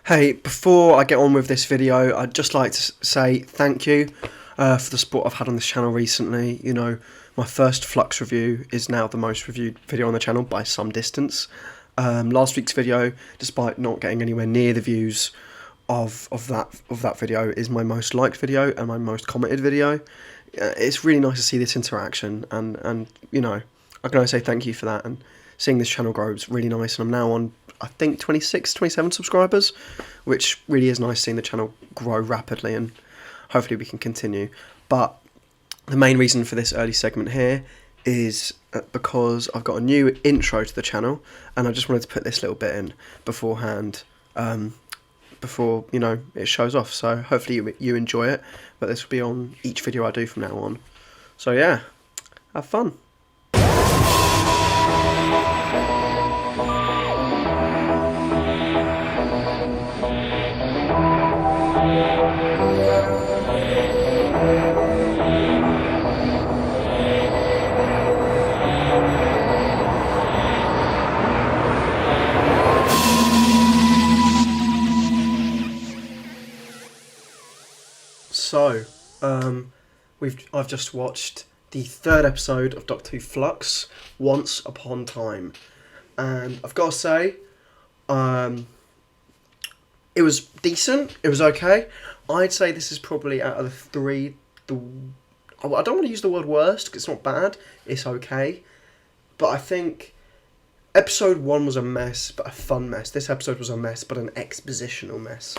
Hey, before I get on with this video, I'd just like to say thank you for the support I've had on this channel recently. You know, my first Flux review is now the most reviewed video on the channel by some distance. Last week's video, despite not getting anywhere near the views of that video, is my most liked video and my most commented video. It's really nice to see this interaction, and you know, I can only say thank you for that. And seeing this channel grow is really nice, and I'm now on, I think, 26, 27 subscribers, which really is nice seeing the channel grow rapidly, and hopefully we can continue. But the main reason for this early segment here is because I've got a new intro to the channel, and I just wanted to put this little bit in beforehand, before, you know, it shows off. So hopefully you enjoy it, but this will be on each video I do from now on. So yeah, have fun. So, I've just watched the third episode of Doctor Who Flux, Once Upon Time, and I've got to say, it was decent. It was okay. I'd say this is probably out of the three, I don't want to use the word worst because it's not bad. It's okay, but I think episode 1 was a mess, but a fun mess. This episode was a mess, but an expositional mess,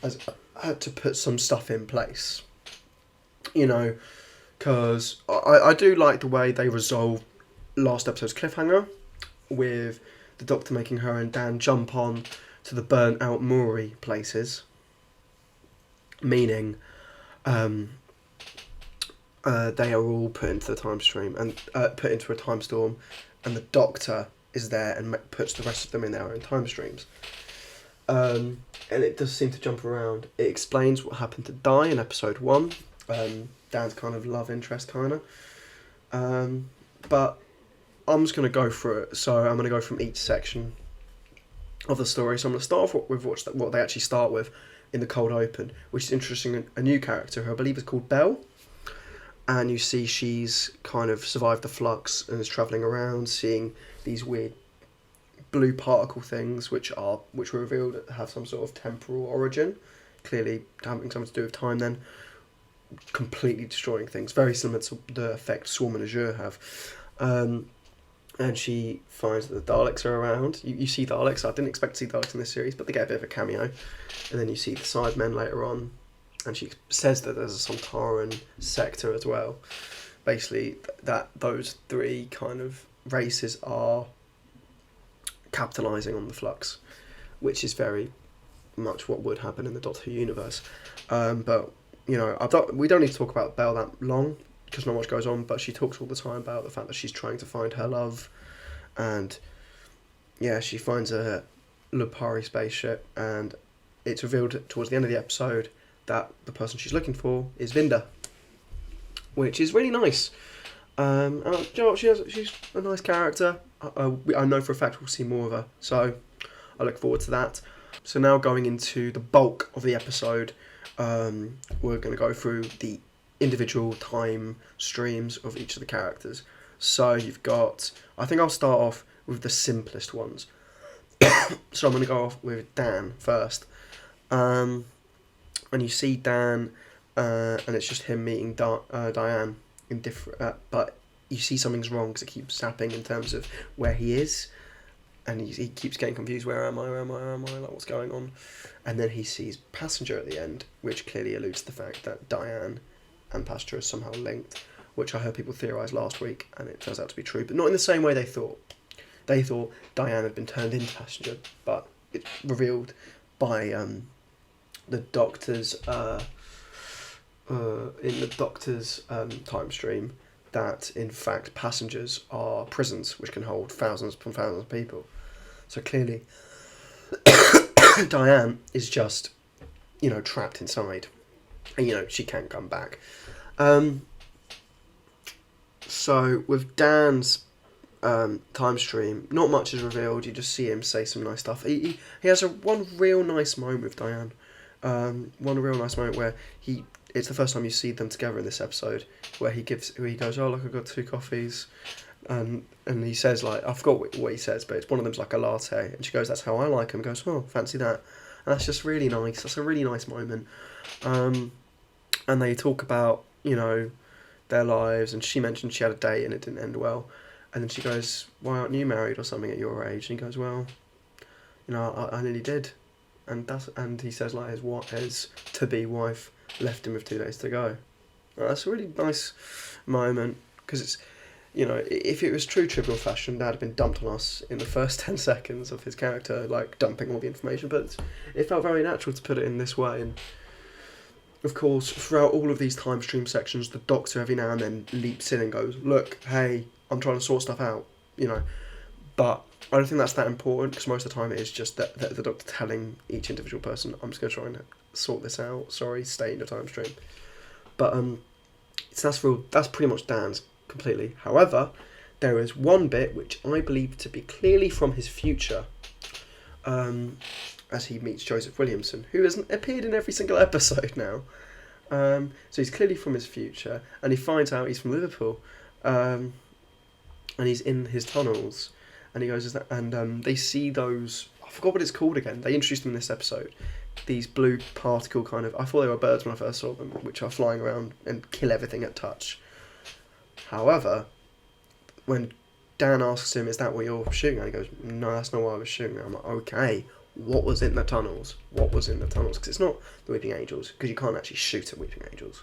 as I had to put some stuff in place, you know, because I do like the way they resolved last episode's cliffhanger with the Doctor making her and Dan jump on to the burnt out Maury places, meaning they are all put into the time stream and put into a time storm, and the Doctor is there and puts the rest of them in their own time streams. And it does seem to jump around. It explains what happened to Di in episode 1. Dan's kind of love interest, kind of. But I'm just going to go through it. So I'm going to go from each section of the story. So I'm going to start off with what they actually start with in the cold open, which is interesting. A new character who I believe is called Belle. And you see she's kind of survived the flux and is travelling around, seeing these weird blue particle things, which were revealed to have some sort of temporal origin, clearly having something to do with time, then completely destroying things, very similar to the effect Swarm and Azure have. And she finds that the Daleks are around. You see Daleks. I didn't expect to see Daleks in this series, but they get a bit of a cameo. And then you see the Sidemen later on, and she says that there's a Sontaran sector as well. Basically, that those three kind of races are capitalising on the flux, which is very much what would happen in the Doctor Who universe. But, you know, we don't need to talk about Belle that long, because not much goes on, but she talks all the time about the fact that she's trying to find her love, and yeah, she finds a Lupari spaceship, and it's revealed towards the end of the episode that the person she's looking for is Vinda, which is really nice. You know what, she's a nice character. I know for a fact we'll see more of her, so I look forward to that. So now going into the bulk of the episode, we're going to go through the individual time streams of each of the characters. So you've got, I think I'll start off with the simplest ones. So I'm going to go off with Dan first. And you see Dan, and it's just him meeting Diane in different, but you see something's wrong because it keeps zapping in terms of where he is, and he keeps getting confused. Where am I? Like, what's going on? And then he sees Passenger at the end, which clearly alludes to the fact that Diane and Passenger are somehow linked, which I heard people theorise last week, and it turns out to be true, but not in the same way they thought. They thought Diane had been turned into Passenger, but it's revealed by the Doctor's in the Doctor's time stream that in fact passengers are prisons which can hold thousands upon thousands of people. So clearly Diane is just, you know, trapped inside, and you know she can't come back. So with Dan's time stream, not much is revealed. You just see him say some nice stuff. He has one real nice moment with Diane. One real nice moment where it's the first time you see them together in this episode, where he goes, oh look, I've got 2 coffees, and he says, like, I forgot what he says, but it's one of them's like a latte, and she goes, that's how I like them. Goes, oh, fancy that. And that's just really nice. That's a really nice moment. And they talk about, their lives, and she mentioned she had a date and it didn't end well. And then she goes, why aren't you married or something at your age? And he goes, well, I nearly did. And he says, like, his to-be wife left him with 2 days to go. That's a really nice moment, because it's, if it was true trivial fashion, that had been dumped on us in the first 10 seconds of his character, like, dumping all the information, but it felt very natural to put it in this way. And of course, throughout all of these time stream sections, the Doctor every now and then leaps in and goes, look, hey, I'm trying to sort stuff out, but I don't think that's that important, because most of the time it is just that the Doctor telling each individual person, I'm just going to try and sort this out, sorry, stay in your time stream. But that's pretty much Dan's completely. However, there is one bit which I believe to be clearly from his future, as he meets Joseph Williamson, who has appeared in every single episode now. So he's clearly from his future, and he finds out he's from Liverpool, and he's in his tunnels, and he goes, and they see those, I forgot what it's called again, they introduced them in this episode, these blue particle kind of, I thought they were birds when I first saw them, which are flying around and kill everything at touch. However, when Dan asks him, is that what you're shooting at? He goes, no, that's not what I was shooting at. I'm like, okay, what was in the tunnels? What was in the tunnels? Because it's not the Weeping Angels, because you can't actually shoot at Weeping Angels.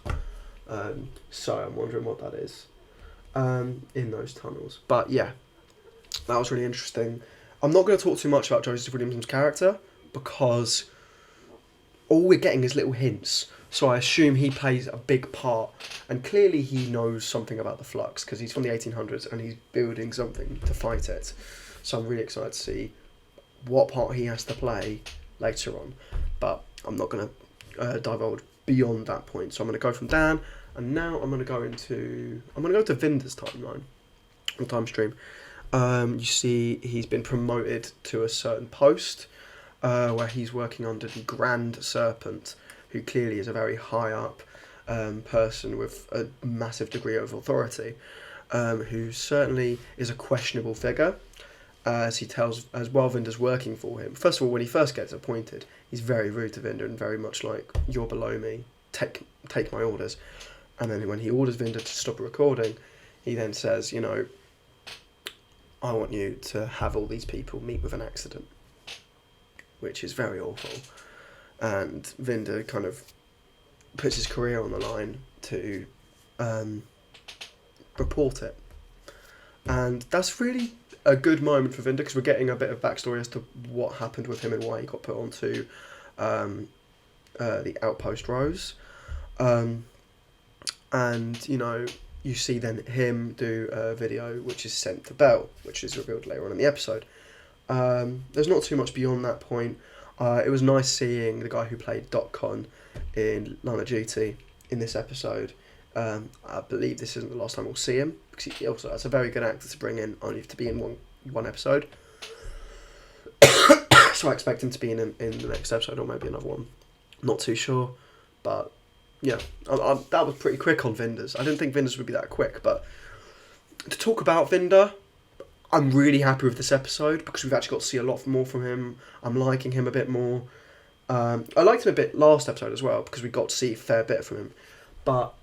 So I'm wondering what that is in those tunnels. But yeah, that was really interesting. I'm not going to talk too much about Joseph Williamson's character, because all we're getting is little hints. So I assume he plays a big part, and clearly he knows something about the Flux, because he's from the 1800s and he's building something to fight it. So I'm really excited to see what part he has to play later on. But I'm not going to divulge beyond that point. So I'm going to go from Dan, and now I'm going to go to Vinder's timeline, on time stream. You see he's been promoted to a certain post, where he's working under the Grand Serpent, who clearly is a very high up person with a massive degree of authority, who certainly is a questionable figure, as he tells, as while Vinder's working for him. First of all, when he first gets appointed, he's very rude to Vinder and very much like, you're below me, take my orders. And then when he orders Vinder to stop recording, he then says, I want you to have all these people meet with an accident, which is very awful. And Vinder kind of puts his career on the line to report it. And that's really a good moment for Vinder, because we're getting a bit of backstory as to what happened with him and why he got put onto the Outpost Rose. And, you see then him do a video which is sent to Bell, which is revealed later on in the episode. There's not too much beyond that point. It was nice seeing the guy who played Doctor M1ck in Line of Duty in this episode. I believe this isn't the last time we'll see him, because he also has a very good actor to bring in, only to be in one episode. So I expect him to be in the next episode, or maybe another one. Not too sure, but yeah, that was pretty quick on Vinder's. I didn't think Vinder's would be that quick, but to talk about Vinder, I'm really happy with this episode, because we've actually got to see a lot more from him. I'm liking him a bit more. I liked him a bit last episode as well, because we got to see a fair bit from him. But,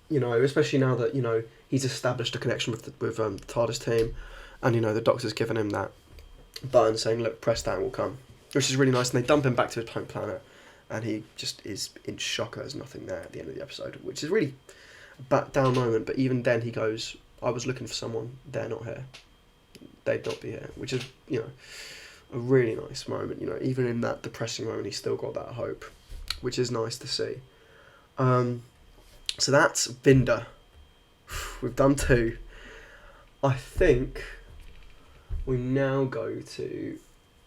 especially now that, he's established a connection with the TARDIS team, and, the Doctor's given him that button saying, look, press that and we'll come. Which is really nice, and they dump him back to his home planet, and he just is in shock there's nothing there at the end of the episode, which is really a back down moment. But even then he goes, I was looking for someone, they're not here. They'd not be here, which is, a really nice moment. Even in that depressing moment, he's still got that hope, which is nice to see. So that's Vinder. We've done 2. I think we now go to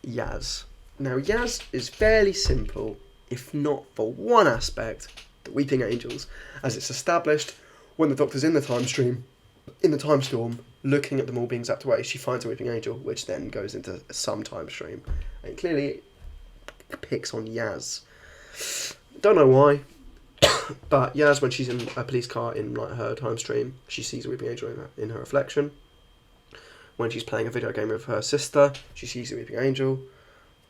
Yaz. Now, Yaz is fairly simple, if not for one aspect, the Weeping Angels, as it's established when the Doctor's in the time stream, in the time storm, looking at them all being zapped away, she finds a weeping angel, which then goes into some time stream, and clearly picks on Yaz. Don't know why, but Yaz, when she's in a police car in like her time stream, she sees a weeping angel in her reflection. When she's playing a video game with her sister, she sees a weeping angel.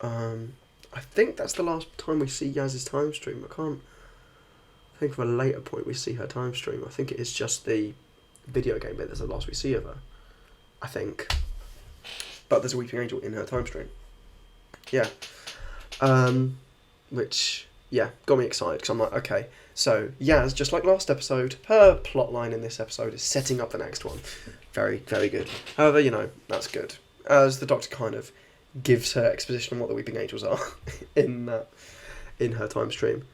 I think that's the last time we see Yaz's time stream. I can't think of a later point we see her time stream. I think it is just the video game bit that's the last we see of her, I think. But there's a weeping angel in her time stream. Yeah. Which, yeah, got me excited, because I'm like, okay, so Yaz, just like last episode, her plot line in this episode is setting up the next one. Very, very good. However, you know, that's good, as the Doctor kind of gives her exposition on what the weeping angels are in her time stream.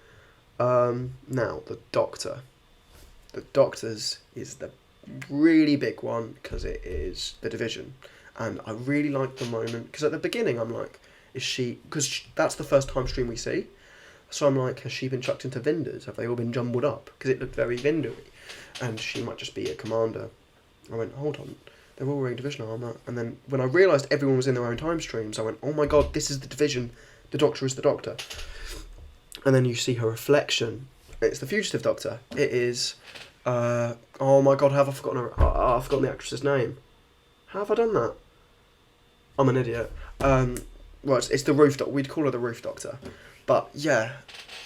Now, the Doctor. The Doctor's is the really big one, because it is the division. And I really like the moment, because at the beginning I'm like, is she, because that's the first time stream we see, so I'm like, has she been chucked into Vinders? Have they all been jumbled up? Because it looked very Vindery, and she might just be a commander. I went, hold on, they're all wearing division armour. And then when I realised everyone was in their own time streams, I went, oh my god, this is the division, the Doctor is the Doctor. And then you see her reflection, it's the fugitive Doctor. It is, oh my god, have I forgotten her, I've forgotten the actress's name. How have I done that? I'm an idiot. Well, it's the Roof Doctor. We'd call her the Roof Doctor. But yeah,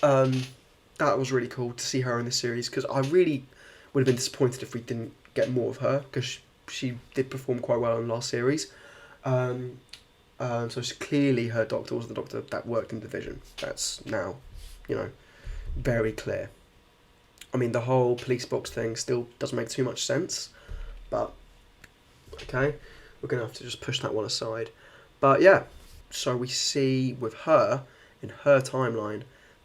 that was really cool to see her in this series, because I really would have been disappointed if we didn't get more of her, because she did perform quite well in the last series. So clearly her Doctor was the Doctor that worked in Division. That's now, you know, very clear. I mean, the whole police box thing still doesn't make too much sense, but okay, we're going to have to just push that one aside. But yeah, so we see with her, in her timeline,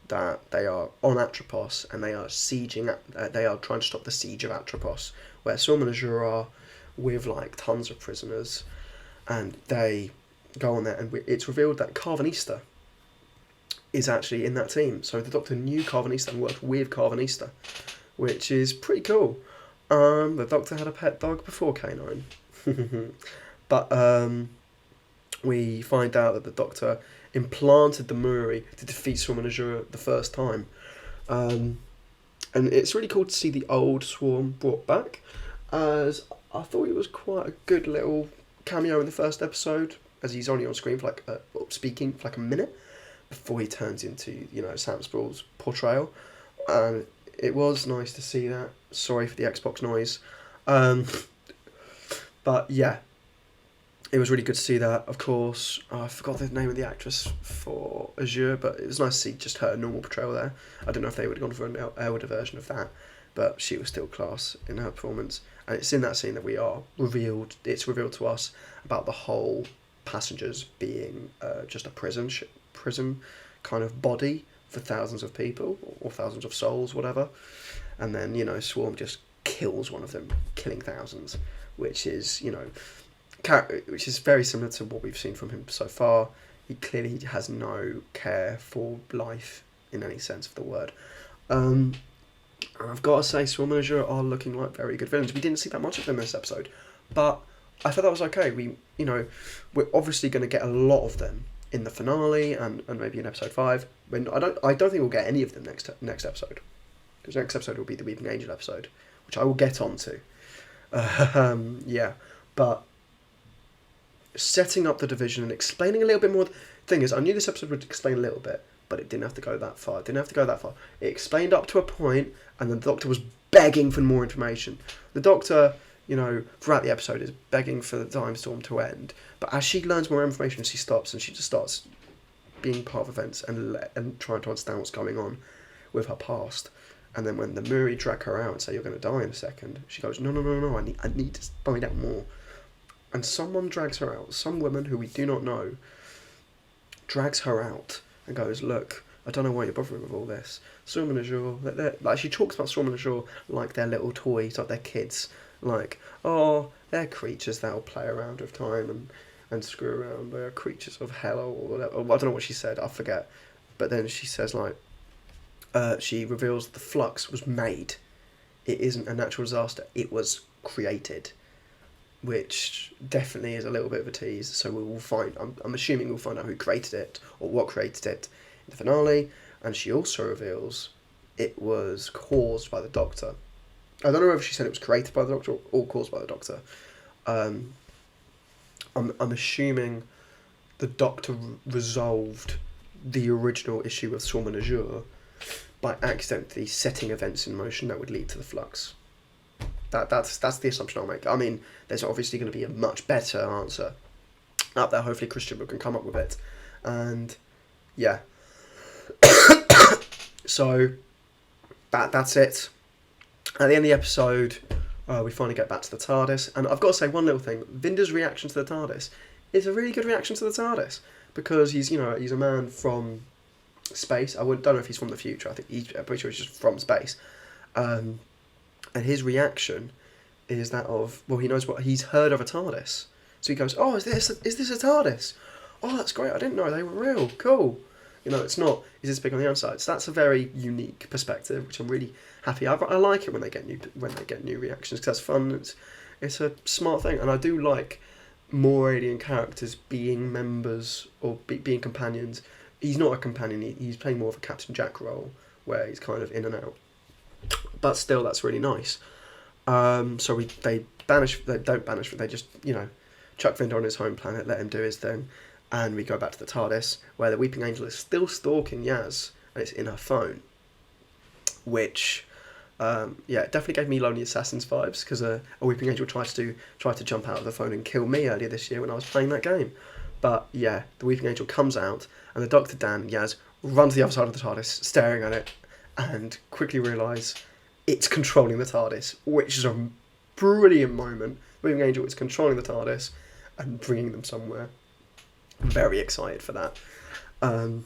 that they are on Atropos, and they are sieging, they are trying to stop the siege of Atropos, where Storm and Azure are with like tons of prisoners, and they go on there, and it's revealed that Carvanista is actually in that team. So the Doctor knew Carvanista and worked with Carvanista, which is pretty cool. The Doctor had a pet dog before K9. But we find out that the Doctor implanted the Muri to defeat Swarm and Azure the first time. And it's really cool to see the old Swarm brought back, as I thought it was quite a good little cameo in the first episode, as he's only on screen for like, speaking for like a minute, before he turns into, you know, Sam Spruill's portrayal. And it was nice to see that. Sorry for the Xbox noise. But yeah, it was really good to see that. Of course, I forgot the name of the actress for Azure, but it was nice to see just her normal portrayal there. I don't know if they would have gone for an elder version of that, but she was still class in her performance. And it's in that scene that it's revealed to us about the whole passengers being just a prison kind of body for thousands of people, or thousands of souls, whatever. And then, you know, Swarm just kills one of them, killing thousands, which is, you know, which is very similar to what we've seen from him so far. He clearly has no care for life in any sense of the word. I've got to say, Swarm and Azure are looking like very good villains. We didn't see that much of them in this episode, but I thought that was okay. We're obviously going to get a lot of them in the finale and maybe in episode 5. When I don't think we'll get any of them next episode, because next episode will be the Weeping Angel episode, which I will get onto. Yeah, but setting up the division and explaining a little bit more. The thing is, I knew this episode would explain a little bit, but it didn't have to go that far. It explained up to a point, and the Doctor was begging for more information. The Doctor, you know, throughout the episode is begging for the time storm to end, but as she learns more information, she stops, and she just starts being part of events and trying to understand what's going on with her past. And then when the Muri drag her out and say, you're going to die in a second, she goes, no, I need to find out more. And someone drags her out, some woman who we do not know, drags her out and goes, look, I don't know why you're bothering with all this. Storm and Azure, like, she talks about Storm and Azure like they're little toys, like they're kids. Like, oh, they're creatures that'll play around with time and screw around. They're creatures of hell or whatever. I don't know what she said, I forget. But then she says, like, she reveals the Flux was made. It isn't a natural disaster. It was created which definitely is a little bit of a tease. So we will find. I'm assuming we'll find out who created it or what created it in the finale. And she also reveals it was caused by the Doctor. I don't know if she said it was created by the Doctor or caused by the Doctor. I'm assuming the Doctor resolved the original issue of Storm and Azure by accidentally setting events in motion that would lead to the Flux. That's the assumption I'll make. I mean, there's obviously going to be a much better answer out there. Hopefully Christian can come up with it. And yeah. So that's it. At the end of the episode, we finally get back to the TARDIS. And I've got to say one little thing. Vinder's reaction to the TARDIS is a really good reaction to the TARDIS. Because he's a man from space. Don't know if he's from the future. I'm pretty sure he's just from space. And his reaction is that of, well, he knows what he's heard of a TARDIS. So he goes, oh, is this a TARDIS? Oh, that's great. I didn't know they were real. Cool. It's not, is this big on the outside? So that's a very unique perspective, which I'm really happy. I like it when they get new reactions, because that's fun. It's a smart thing, and I do like more alien characters being members or being companions. He's not a companion. He's playing more of a Captain Jack role, where he's kind of in and out. But still, that's really nice. So they don't banish, they just chuck Vinder on his home planet, let him do his thing. And we go back to the TARDIS, where the Weeping Angel is still stalking Yaz, and it's in her phone. Which, it definitely gave me Lonely Assassins vibes, because a Weeping Angel tried to jump out of the phone and kill me earlier this year when I was playing that game. But yeah, the Weeping Angel comes out, and the Doctor, Dan, and Yaz run to the other side of the TARDIS, staring at it, and quickly realise it's controlling the TARDIS, which is a brilliant moment. The Weeping Angel is controlling the TARDIS and bringing them somewhere. I'm very excited for that. And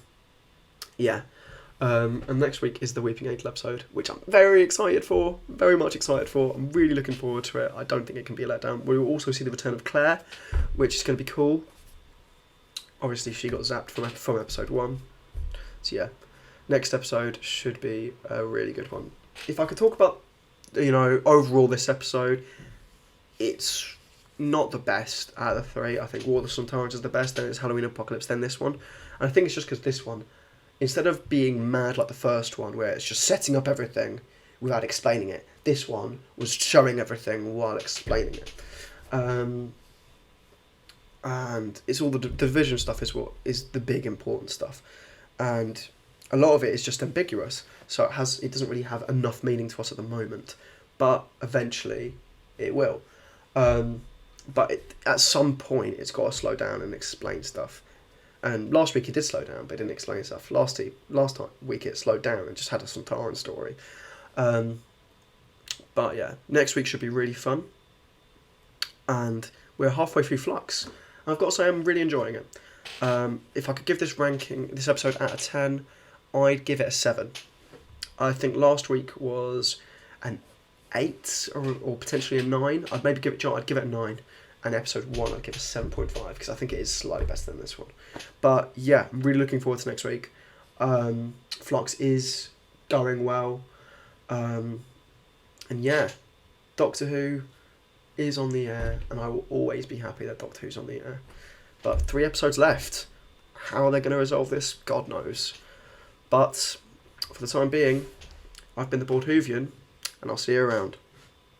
next week is the Weeping Angel episode, which I'm very excited for, very much excited for. I'm really looking forward to it. I don't think it can be a letdown. We will also see the return of Claire, which is going to be cool. Obviously, she got zapped from episode 1. So yeah, next episode should be a really good one. If I could talk about, overall this episode, it's not the best out of the 3. I think War of the Centaurs is the best, then it's Halloween Apocalypse, then this one. And I think it's just because this one, instead of being mad like the first one, where it's just setting up everything without explaining it, this one was showing everything while explaining it. And it's all the division stuff is the big important stuff. And a lot of it is just ambiguous, so it doesn't really have enough meaning to us at the moment. But eventually it will. But at some point, it's got to slow down and explain stuff. And last week it did slow down, but it didn't explain stuff. Last week it slowed down and just had a Sontaran story. But yeah, next week should be really fun. And we're halfway through Flux. And I've got to say, I'm really enjoying it. If I could give this episode out of 10, I'd give it a 7. I think last week was an 8 or potentially a 9. I'd give it a 9. And episode 1 I'd give a 7.5, because I think it is slightly better than this one. But yeah, I'm really looking forward to next week. Flux is going well. And yeah, Doctor Who is on the air, and I will always be happy that Doctor Who's on the air. But 3 episodes left. How are they going to resolve this? God knows. But for the time being, I've been the Bald Whovian, and I'll see you around.